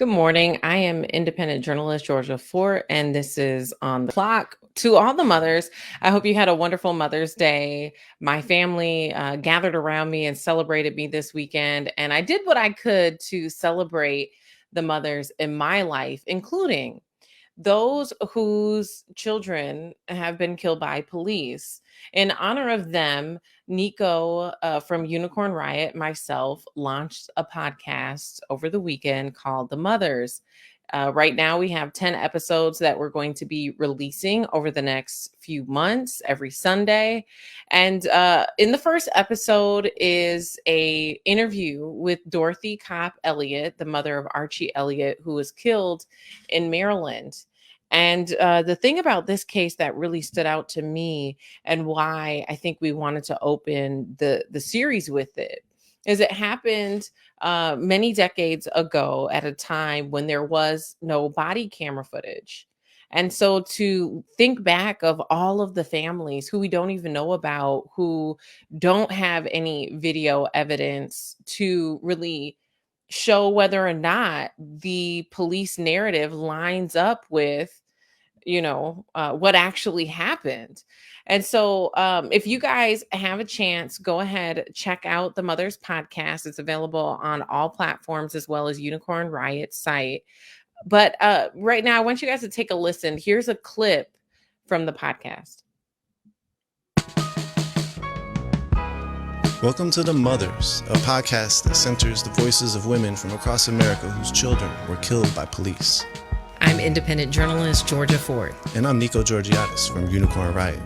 Good morning. I am independent journalist Georgia Fort, and this is On the Clock. To all the mothers, I hope you had a wonderful Mother's Day. My family gathered around me and celebrated me this weekend, and I did what I could to celebrate the mothers in my life, including those whose children have been killed by police. In honor of them, Niko from Unicorn Riot, myself, launched a podcast over the weekend called The Mothers. Right now, we have 10 episodes that we're going to be releasing over the next few months, every Sunday. And in the first episode is a interview with Dorothy Kopp Elliott, the mother of Archie Elliott, who was killed in Maryland. And the thing about this case that really stood out to me and why I think we wanted to open the series with it is it happened many decades ago at a time when there was no body camera footage. And so to think back of all of the families who we don't even know about, who don't have any video evidence to really show whether or not the police narrative lines up with what actually happened. And so if you guys have a chance, go ahead, check out the Mothers Podcast. It's available on all platforms as well as Unicorn Riot site. But right now I want you guys to take a listen. Here's a clip from the podcast. Welcome to The Mothers, a podcast that centers the voices of women from across America whose children were killed by police. I'm independent journalist Georgia Fort. And I'm Niko Georgiades from Unicorn Riot.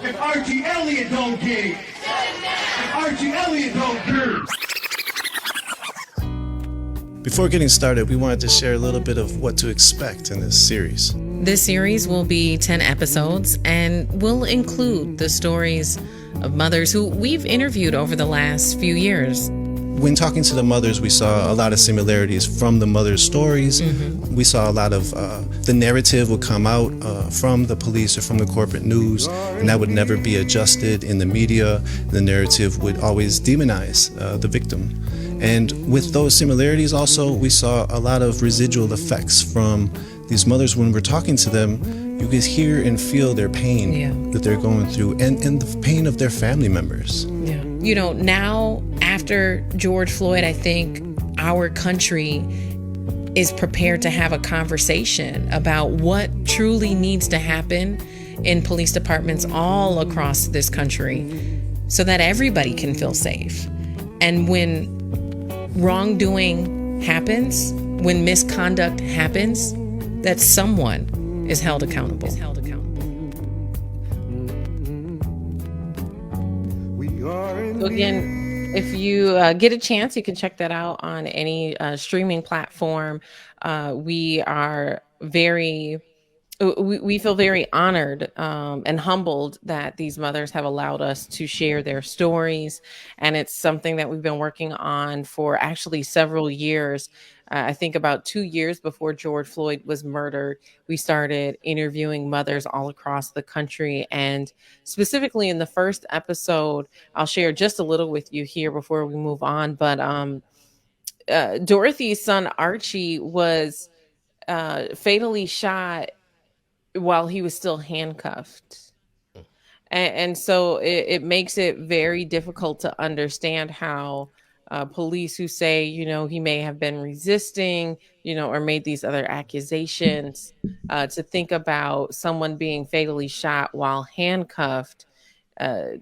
If Archie Elliott don't get it, if Archie Elliott don't get it. Before getting started, we wanted to share a little bit of what to expect in this series. This series will be 10 episodes and will include the stories of mothers who we've interviewed over the last few years. When talking to the mothers, we saw a lot of similarities from the mothers' stories. Mm-hmm. We saw a lot of the narrative would come out from the police or from the corporate news, and that would never be adjusted in the media. The narrative would always demonize the victim. And with those similarities also, we saw a lot of residual effects from these mothers. When we're talking to them, you can hear and feel their pain that they're going through and the pain of their family members. Yeah. Now after George Floyd, I think our country is prepared to have a conversation about what truly needs to happen in police departments all across this country so that everybody can feel safe. And when wrongdoing happens, when misconduct happens, that someone is held accountable. So again, if you get a chance, you can check that out on any streaming platform. We are we feel very honored and humbled that these mothers have allowed us to share their stories. And it's something that we've been working on for actually several years. I think about 2 years before George Floyd was murdered, we started interviewing mothers all across the country. And specifically in the first episode, I'll share just a little with you here before we move on. But Dorothy's son, Archie, was fatally shot while he was still handcuffed. And so it makes it very difficult to understand how police who say, he may have been resisting, or made these other accusations, to think about someone being fatally shot while handcuffed,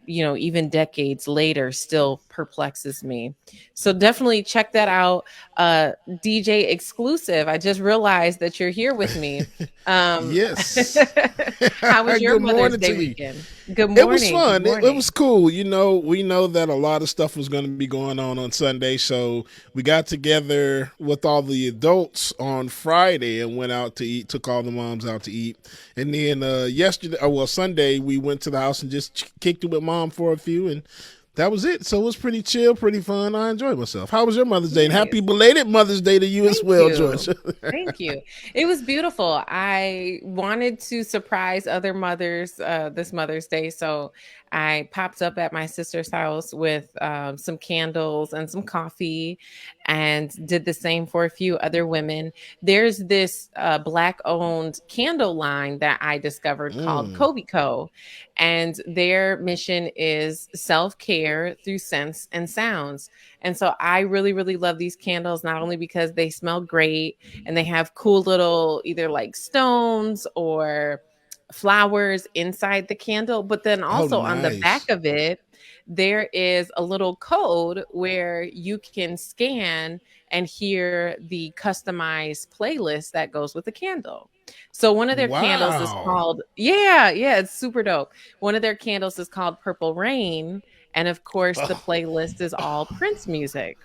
even decades later still perplexes me. So definitely check that out. DJ Exclusive. I just realized that you're here with me. Yes. How was your Mother's Day weekend? Good morning. It was fun. It was cool. We know that a lot of stuff was going to be going on Sunday. So we got together with all the adults on Friday and went out to eat, took all the moms out to eat. And then Sunday, we went to the house and just kicked it with mom for a few. And that was it. So it was pretty chill, pretty fun. I enjoyed myself. How was your Mother's Day? And happy belated Mother's Day to you as well, Georgia. Thank you. It was beautiful. I wanted to surprise other mothers this Mother's Day. So I popped up at my sister's house with some candles and some coffee. and did the same for a few other women. There's this Black owned candle line that I discovered called Kobe Co. And their mission is self care through scents and sounds. And so I really, really love these candles, not only because they smell great and they have cool little either like stones or flowers inside the candle, but then Oh, also on the back nice. of it, there is a little code where you can scan and hear the customized playlist that goes with the candle. So one of their candles is Wow. called, yeah, it's super dope. One of their candles is called Purple Rain. And of course, the Oh, playlist is all Prince music.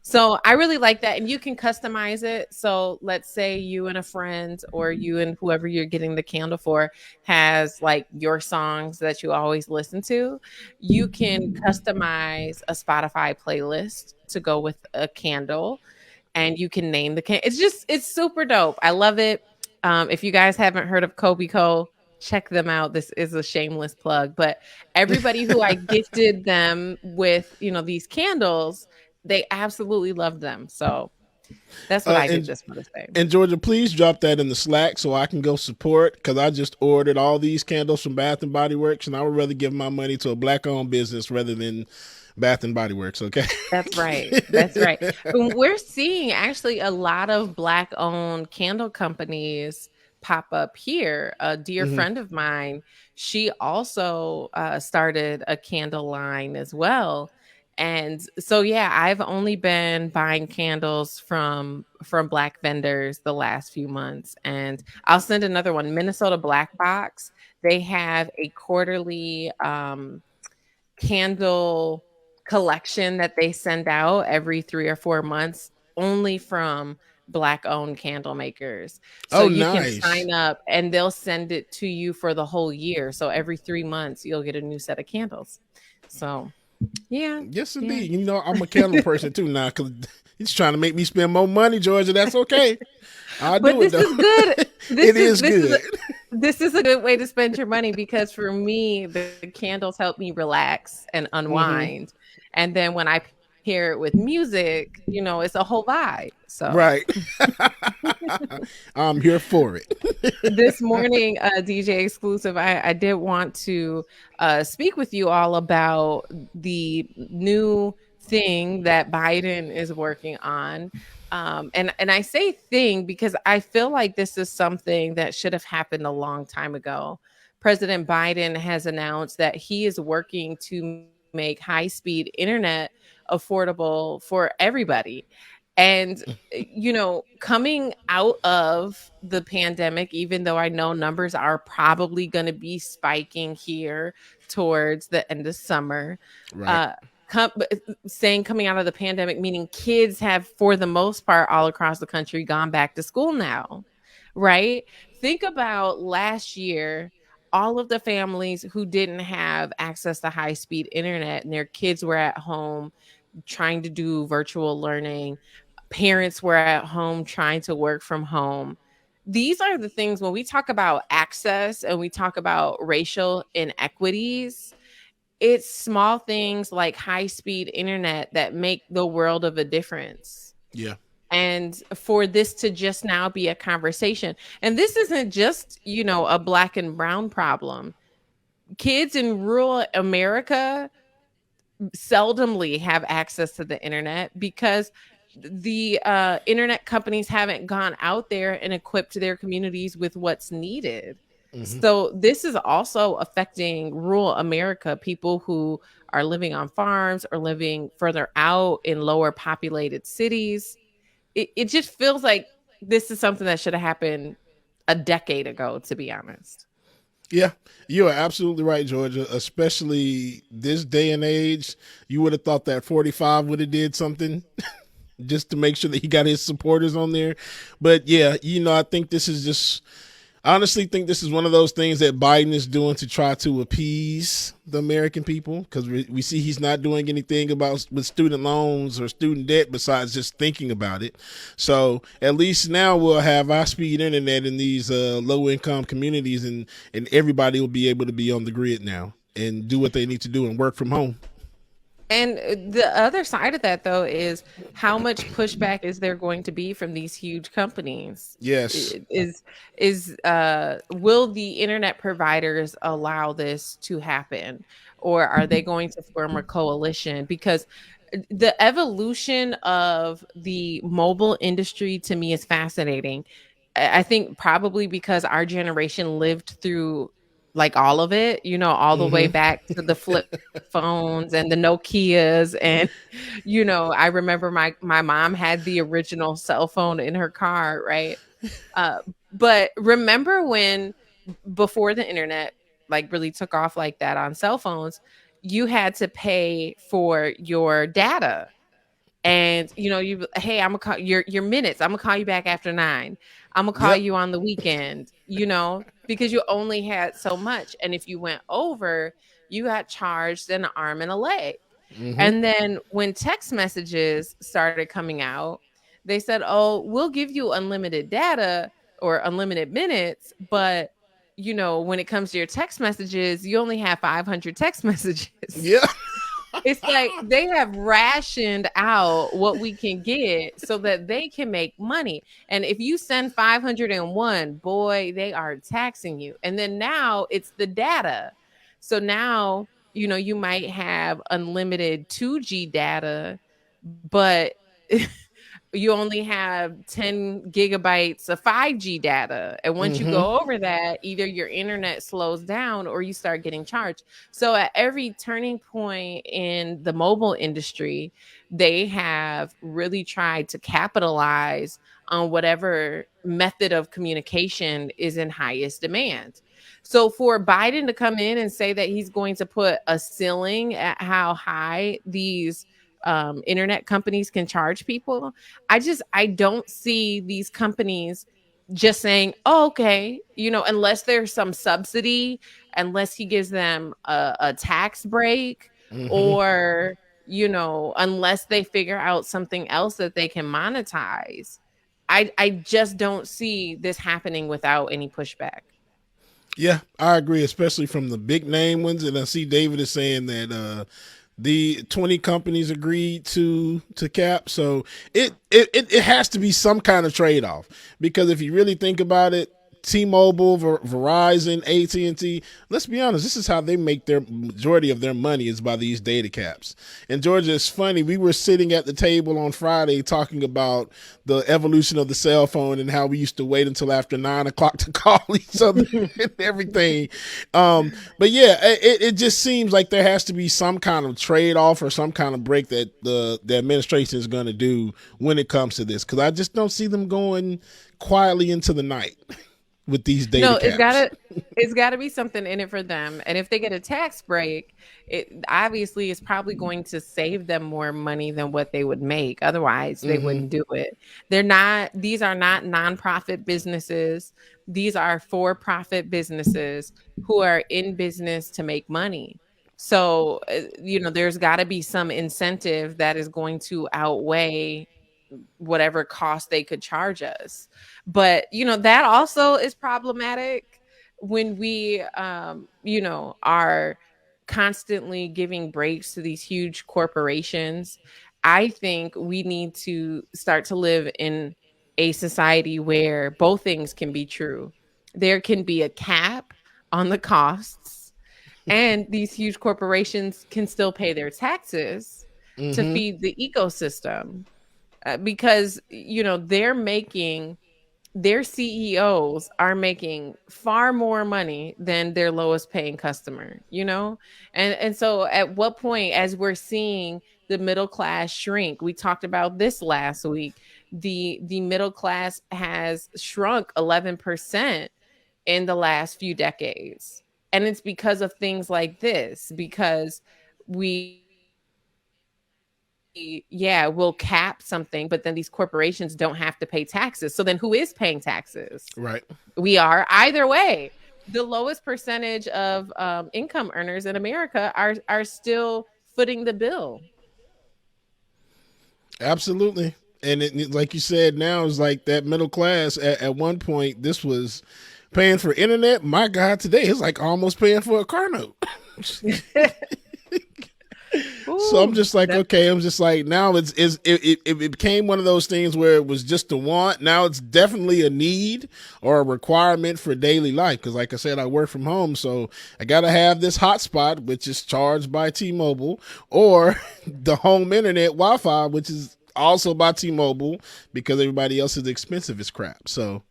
So I really like that. And you can customize it. So let's say you and a friend or you and whoever you're getting the candle for has like your songs that you always listen to. You can customize a Spotify playlist to go with a candle and you can name the can. It's super dope. I love it. If you guys haven't heard of Kobe Co, check them out. This is a shameless plug, but everybody who I gifted them with, these candles, they absolutely loved them. So that's what I did and this Mother's Day. Georgia, please drop that in the Slack so I can go support, because I just ordered all these candles from Bath and Body Works, and I would rather give my money to a Black-owned business rather than Bath and Body Works. Okay. That's right. That's right. We're seeing actually a lot of Black owned candle companies pop up here. A dear Hmm. friend of mine, she also started a candle line as well. And so yeah, I've only been buying candles from Black vendors the last few months. And I'll send another one, Minnesota Black Box. They have a quarterly candle collection that they send out every 3 or 4 months, only from Black owned candle makers. So Oh, you can nice. sign up and they'll send it to you for the whole year. So every 3 months, you'll get a new set of candles. So yeah, Yes, yeah. indeed. I'm a candle person too now, because he's trying to make me spend more money, Georgia. That's okay. I'll But do it this though. is good. It is good. This is a good way to spend your money because for me, the candles help me relax and Hmm. unwind. And then when I pair it with music, it's a whole vibe. So Right. I'm here for it. this morning, DJ Exclusive, I did want to speak with you all about the new thing that Biden is working on. And I say thing because I feel like this is something that should have happened a long time ago. President Biden has announced that he is working to make high speed internet affordable for everybody. And coming out of the pandemic, even though I know numbers are probably going to be spiking here towards the end of summer, Right. uh, saying coming out of the pandemic, meaning kids have, for the most part, all across the country, gone back to school now, right? Think about last year, all of the families who didn't have access to high speed internet and their kids were at home trying to do virtual learning, parents were at home trying to work from home. These are the things when we talk about access and we talk about racial inequities, it's small things like high speed internet that make the world of a difference. Yeah. And for this to just now be a conversation, and this isn't just, a Black and brown problem. Kids in rural America seldomly have access to the internet because the internet companies haven't gone out there and equipped their communities with what's needed. Hmm. So this is also affecting rural America, people who are living on farms or living further out in lower populated cities. It just feels like this is something that should have happened a decade ago, to be honest. Yeah, you are absolutely right, Georgia. Especially this day and age, you would have thought that 45 would have did something just to make sure that he got his supporters on there. But yeah, I think this is just, I honestly think this is one of those things that Biden is doing to try to appease the American people, because we see he's not doing anything about with student loans or student debt besides just thinking about it. So at least now we'll have high speed internet in these low income communities, and everybody will be able to be on the grid now and do what they need to do and work from home. And the other side of that, though, is how much pushback is there going to be from these huge companies? Yes. I- will the internet providers allow this to happen, or are they going to form a coalition? Because the evolution of the mobile industry to me is fascinating. I think probably because our generation lived through like all of it, all the way Mm-hmm. back to the flip phones and the Nokias. And I remember my mom had the original cell phone in her car, right? uh but remember when, before the internet like really took off like that on cell phones, you had to pay for your data. And you, hey, I'm gonna call your minutes, I'm gonna call you back after 9, I'm gonna call Yep. you on the weekend, because you only had so much. And if you went over, you got charged an arm and a leg. Mm-hmm. And then when text messages started coming out, they said, oh, we'll give you unlimited data or unlimited minutes, but when it comes to your text messages, you only have 500 text messages. Yeah. It's like they have rationed out what we can get so that they can make money. And if you send 501, boy, they are taxing you. And then now it's the data. So now, you might have unlimited 2G data, but you only have 10 gigabytes of 5G data. And once you Mm-hmm. go over that, either your internet slows down or you start getting charged. So at every turning point in the mobile industry, they have really tried to capitalize on whatever method of communication is in highest demand. So for Biden to come in and say that he's going to put a ceiling at how high these internet companies can charge people, I don't see these companies just saying, oh, okay, unless there's some subsidy, unless he gives them a tax break, Mm-hmm. or, unless they figure out something else that they can monetize. I just don't see this happening without any pushback. Yeah, I agree, especially from the big name ones. And I see David is saying that the 20 companies agreed to cap. So it has to be some kind of trade off, because if you really think about it, T-Mobile, Verizon, AT&T, let's be honest, this is how they make their majority of their money, is by these data caps. And Georgia, it's funny, we were sitting at the table on Friday talking about the evolution of the cell phone and how we used to wait until after 9 o'clock to call each other and everything. But yeah, it just seems like there has to be some kind of trade-off or some kind of break that the administration is going to do when it comes to this, because I just don't see them going quietly into the night with these data No, caps. it's gotta be something in it for them. And if they get a tax break, it obviously is probably going to save them more money than what they would make. Otherwise, they Mm-hmm. wouldn't do it. These are not nonprofit businesses. These are for-profit businesses who are in business to make money. So, there's got to be some incentive that is going to outweigh whatever cost they could charge us. But that also is problematic when we are constantly giving breaks to these huge corporations. I think we need to start to live in a society where both things can be true. There can be a cap on the costs, and these huge corporations can still pay their taxes to Mm-hmm. feed the ecosystem. Because their CEOs are making far more money than their lowest paying customer, and so at what point, as we're seeing the middle class shrink, we talked about this last week, the middle class has shrunk 11% in the last few decades. And it's because of things like this, because we'll cap something, but then these corporations don't have to pay taxes. So then who is paying taxes? Right. We are. Either way, the lowest percentage of income earners in America are still footing the bill. Absolutely. And like you said, now it's like that middle class. At one point, this was paying for internet. My God, today it's like almost paying for a car note. Ooh, So I'm just like, That's- okay, I'm just like, now it became one of those things where it was just a want. Now it's definitely a need or a requirement for daily life. Cause like I said, I work from home. So I got to have this hotspot, which is charged by T-Mobile, or the home internet Wi-Fi, which is also by T-Mobile, because everybody else is expensive as crap. So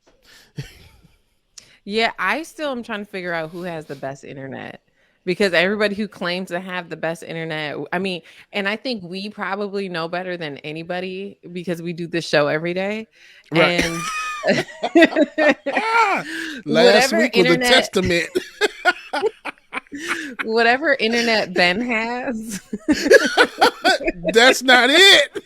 yeah, I still am trying to figure out who has the best internet because everybody who claims to have the best internet, I mean, and I think we probably know better than anybody because we do this show every day. right. And Last whatever week was a internet, testament. whatever internet Ben has, That's not it.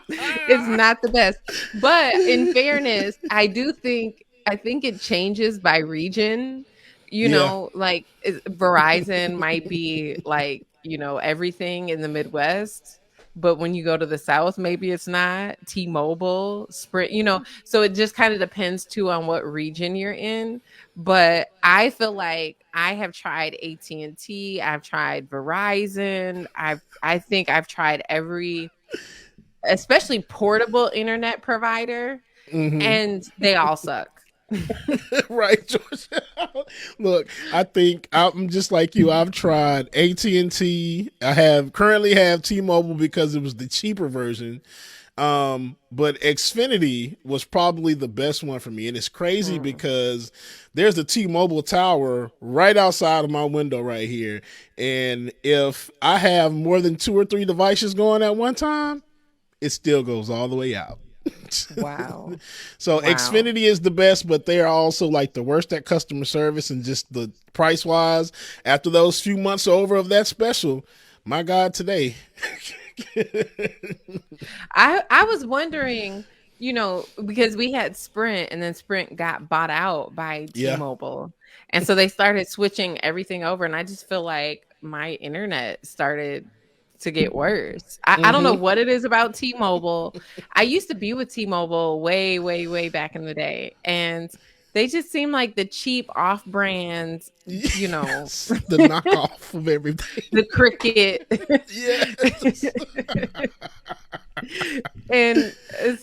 it's not the best. But in fairness, I think it changes by region. You Yeah. know, like Verizon might be like, you know, everything in the Midwest, but when you go to the South, maybe it's not. T-Mobile, Sprint, you know, so it just kind of depends too on what region you're in. But I feel like I have tried AT&T, I've tried Verizon, I think I've tried every, especially portable internet provider, and they all suck. Right, George. Look, I think I'm just like you. I've tried AT&T. Currently have T-Mobile because it was the cheaper version. But Xfinity was probably the best one for me. And it's crazy because there's a T-Mobile tower right outside of my window right here. And if I have more than 2 or 3 devices going at one time, it still goes all the way out. Wow. So Wow. Xfinity is the best, but they are also like the worst at customer service and just the price wise. After those few months over of that special, my God, today. I was wondering, you know, because we had Sprint and then Sprint got bought out by Yeah. T-Mobile. And so they started switching everything over. And I just feel like my internet started to get worse. I don't know what it is about T-Mobile. I used to be with T-Mobile way, way, way back in the day. And they just seem like the cheap off-brand, you know, The knockoff of everything. the Cricket. Yes. And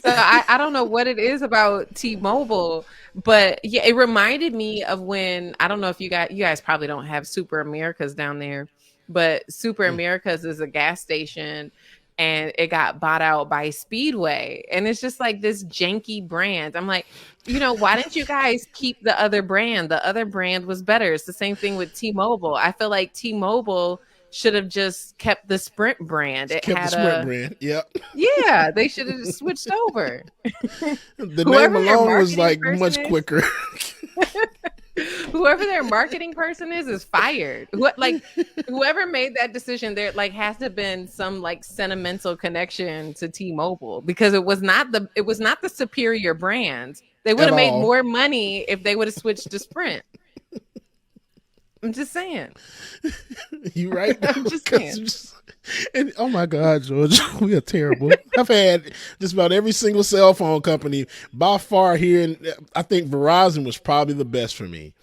so I don't know what it is about T-Mobile, but yeah, it reminded me of when, I don't know if you guys probably don't have Super Americas down there, but Super Americas is a gas station and it got bought out by Speedway. And it's just like this janky brand. I'm like, you know, why didn't you guys keep the other brand? The other brand was better. It's the same thing with T-Mobile. I feel like T-Mobile should have just kept the Sprint brand. It Kept had the Sprint brand. Yep. yeah, they should have just switched over. The Whoever name their alone was marketing like person much is. quicker. Whoever their marketing person is fired. Like whoever made that decision, there like has to have been some like sentimental connection to T-Mobile because it was not the superior brand. They would At have made all. more money if they would have switched to Sprint. I'm just saying. You right? I'm just saying. And oh my God, George, we are terrible. I've had just about every single cell phone company by far here, and I think Verizon was probably the best for me.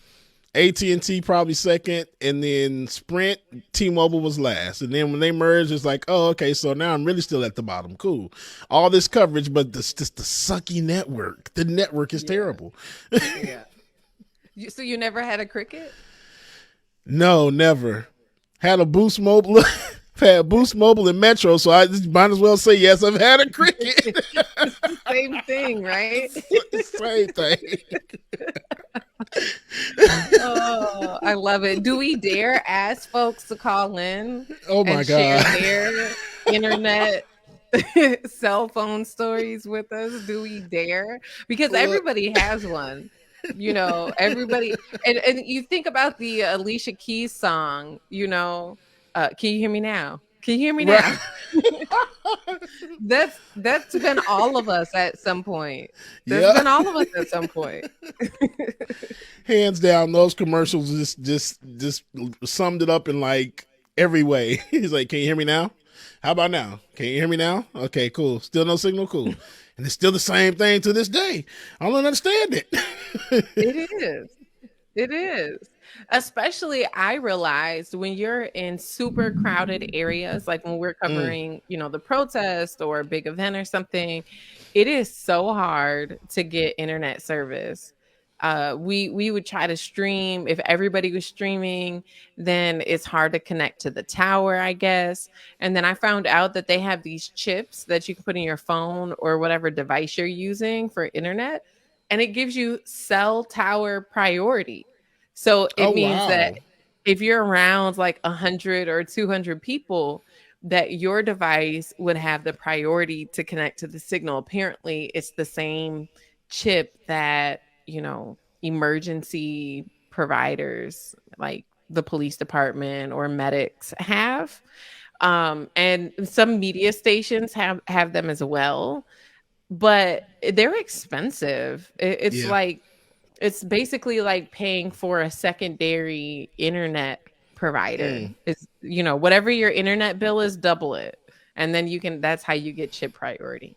AT&T probably second, and then Sprint, T-Mobile was last. And then when they merged, it's like, oh, okay, so now I'm really still at the bottom. Cool. All this coverage, but just the sucky network. The network is terrible. Yeah. So you never had a Cricket? No, never. Had a Boost Mobile. Had Boost Mobile and Metro, so I just might as well say yes, I've had a Cricket. Same thing, right? Same thing. Oh, I love it. Do we dare ask folks to call in Oh my and share God. their internet cell phone stories with us? Do we dare? Because Look. everybody has one. You know, everybody and you think about the Alicia Keys song, you know, can you hear me now? Can you hear me now? That's been all of us at some point. That's been all of us at some point. Hands down, those commercials just summed it up in like every way. He's like, can you hear me now? How about now? Can you hear me now? Okay, cool. Still no signal? Cool. And it's still the same thing to this day. I don't understand it. It is. It is. Especially, I realized when you're in super crowded areas, like when we're covering, the protest or a big event or something, it is so hard to get internet service. We would try to stream. If everybody was streaming, then it's hard to connect to the tower, I guess. And then I found out that they have these chips that you can put in your phone or whatever device you're using for internet, and it gives you cell tower priority. So Oh, it means that wow. if you're around like 100 or 200 people, that your device would have the priority to connect to the signal. Apparently, it's the same chip that, emergency providers like the police department or medics have. And some media stations have them as well, but they're expensive. It's Yeah. like it's basically like paying for a secondary internet provider. It's, whatever your internet bill is, double it. And then that's how you get chip priority.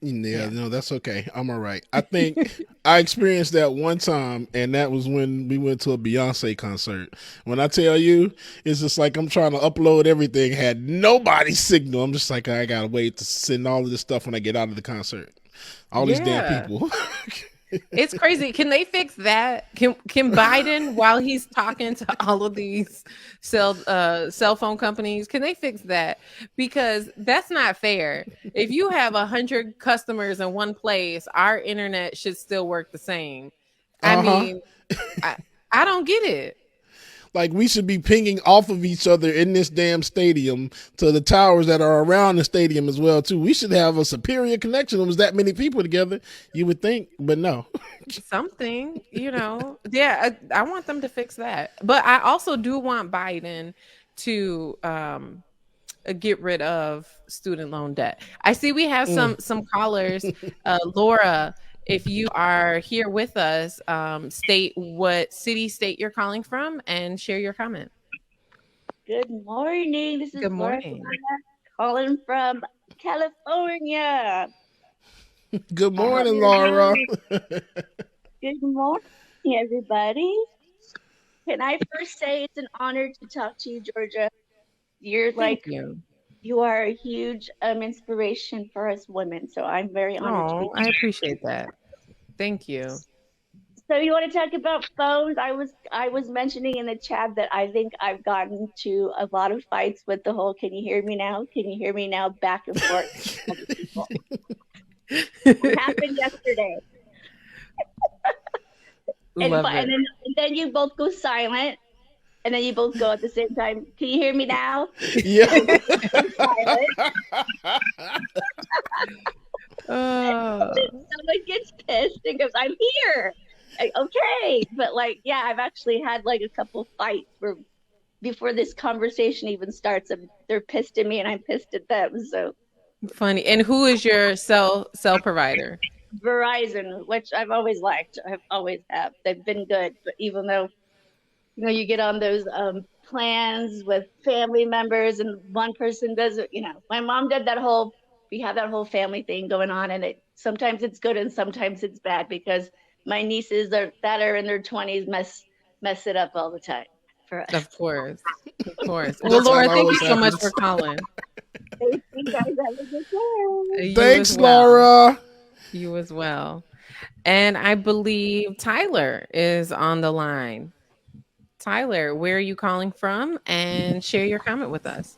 Yeah, Yeah. no, that's okay. I'm all right. I think I experienced that one time, and that was when we went to a Beyonce concert. When I tell you, it's just like I'm trying to upload everything, had nobody's signal. I'm just like, I gotta wait to send all of this stuff when I get out of the concert. All these damn Yeah. people. It's crazy. Can they fix that? Can Biden, while he's talking to all of these cell phone companies, can they fix that? Because that's not fair. If you have 100 customers in one place, our internet should still work the same. I Uh-huh. mean, I don't get it. Like, we should be pinging off of each other in this damn stadium to the towers that are around the stadium as well too. We should have a superior connection. There was that many people together, you would think, but no. Something, yeah, I want them to fix that. But I also do want Biden to get rid of student loan debt. I see we have some callers. Laura, if you are here with us, state what city, state you're calling from, and share your comment. Good morning. This is Good Laura morning. calling from California. Good I hope morning, you're Laura. Good morning, everybody. Can I first say it's an honor to talk to you, Georgia? You're Thank like you. you are a huge inspiration for us women. So I'm very honored to be Oh, I appreciate that. Thank you. So you want to talk about phones? I was mentioning in the chat that I think I've gotten to a lot of fights with the whole "Can you hear me now? Can you hear me now?" back and forth. It happened yesterday, Love it. and then you both go silent, and then you both go at the same time. Can you hear me now? Yeah. Silent. Oh, Someone gets pissed and goes, "I'm here." Like, okay, but like, yeah, I've actually had like a couple fights where before this conversation even starts, they're pissed at me and I'm pissed at them. So funny. And who is your cell provider? Verizon, which I've always liked, I've always have. They've been good, but even though you get on those plans with family members and one person doesn't, my mom did that whole. We have that whole family thing going on, and sometimes it's good and sometimes it's bad because my nieces that are in their 20s mess it up all the time for us. Of course. Of course. Well, That's how Laura, it thank you always so much happens. for calling. Thank you guys. Have a good day. You Thanks, as well. Laura. You as well. And I believe Tyler is on the line. Tyler, where are you calling from? And share your comment with us.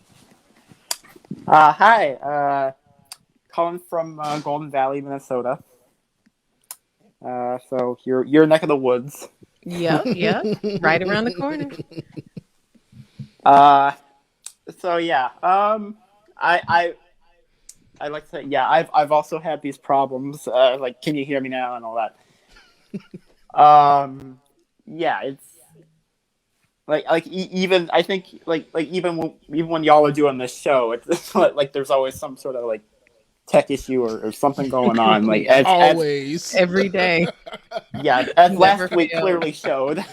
Hi, calling from Golden Valley, Minnesota. So your neck of the woods. Yep, right around the corner. So yeah, I like to say, yeah, I've also had these problems. Like, can you hear me now and all that. Yeah, it's even I think even when y'all are doing this show, it's like there's always some sort of like tech issue or something going on. Like Always. Every day. Yeah, as Never last week fails. clearly showed.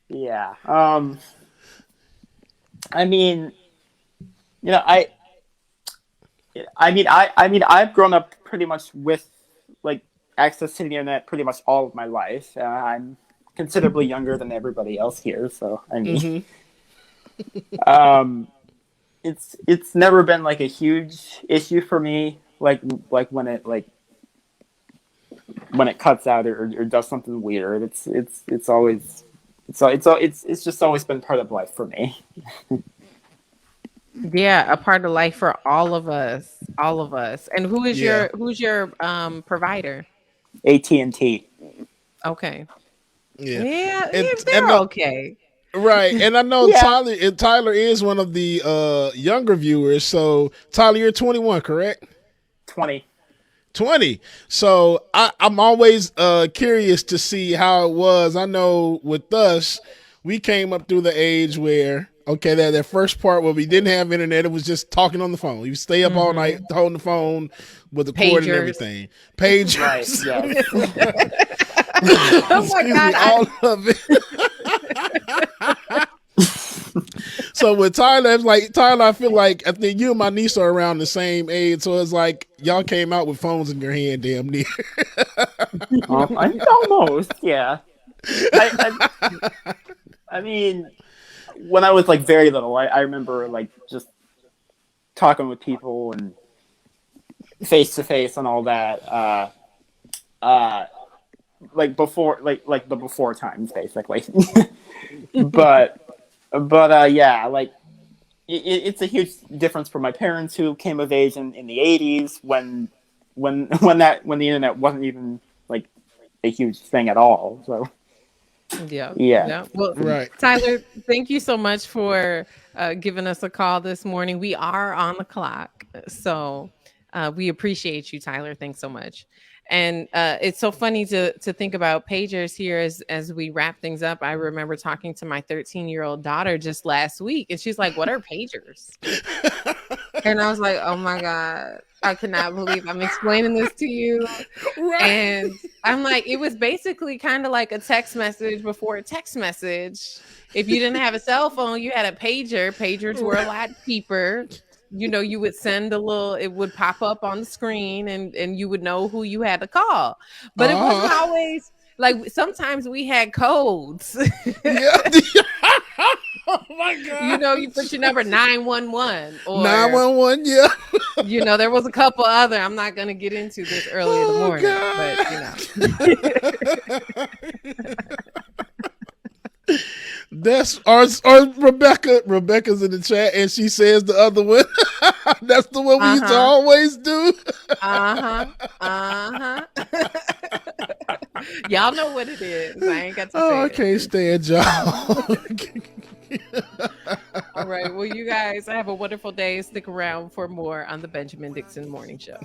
Yeah. I mean, I've grown up pretty much with like access to the internet pretty much all of my life. I'm considerably younger than everybody else here, so I mean, it's never been like a huge issue for me. Like when it cuts out or does something weird, it's always it's just always been part of life for me. Yeah, a part of life for all of us, all of us. And Yeah. who's your provider? AT&T. Okay. Yeah. Yeah, And yeah, and they're okay. right. And I know Yeah, Tyler is one of the younger viewers. So Tyler, you're 21, correct? 20. 20. So I'm always curious to see how it was. I know with us, we came up through the age where, okay, that first part where we didn't have internet, it was just talking on the phone. You stay up all night holding the phone with the cord and Pagers. everything. Right. Pagers. Yes. Oh my Excuse me, God. all of it. So with Tyler, it's like Tyler, I feel like I think you and my niece are around the same age, so it's like y'all came out with phones in your hand, damn near. Almost. Yeah. I mean, when I was like very little, I remember like just talking with people and face to face and all that. Like before, like the before times, basically. but yeah, like it's a huge difference for my parents who came of age in the 80s when the internet wasn't even like a huge thing at all. So Yeah. yeah. Yeah. Well, Right. Tyler, thank you so much for giving us a call this morning. We are on the clock. So we appreciate you, Tyler. Thanks so much. And it's so funny to think about pagers here as we wrap things up. I remember talking to my 13-year-old daughter just last week, and she's like, "What are pagers?" And I was like, "Oh my God, I cannot believe I'm explaining this to you." Right. And I'm like, it was basically kind of like a text message before a text message. If you didn't have a cell phone, you had a pager. Pagers were a lot cheaper. You know, you would send it would pop up on the screen and you would know who you had to call. But it wasn't always like sometimes we had codes. Yeah. Oh my God. You know, you put your number 911 or 911, yeah. you know, there was a couple other. I'm not going to get into this early in the morning, God. but you know. That's our Rebecca. Rebecca's in the chat, and she says the other one. That's the one we used to always do. Y'all know what it is. I ain't got to say I can't stand y'all. All right. Well, you guys have a wonderful day. Stick around for more on the Benjamin Dixon Morning Show.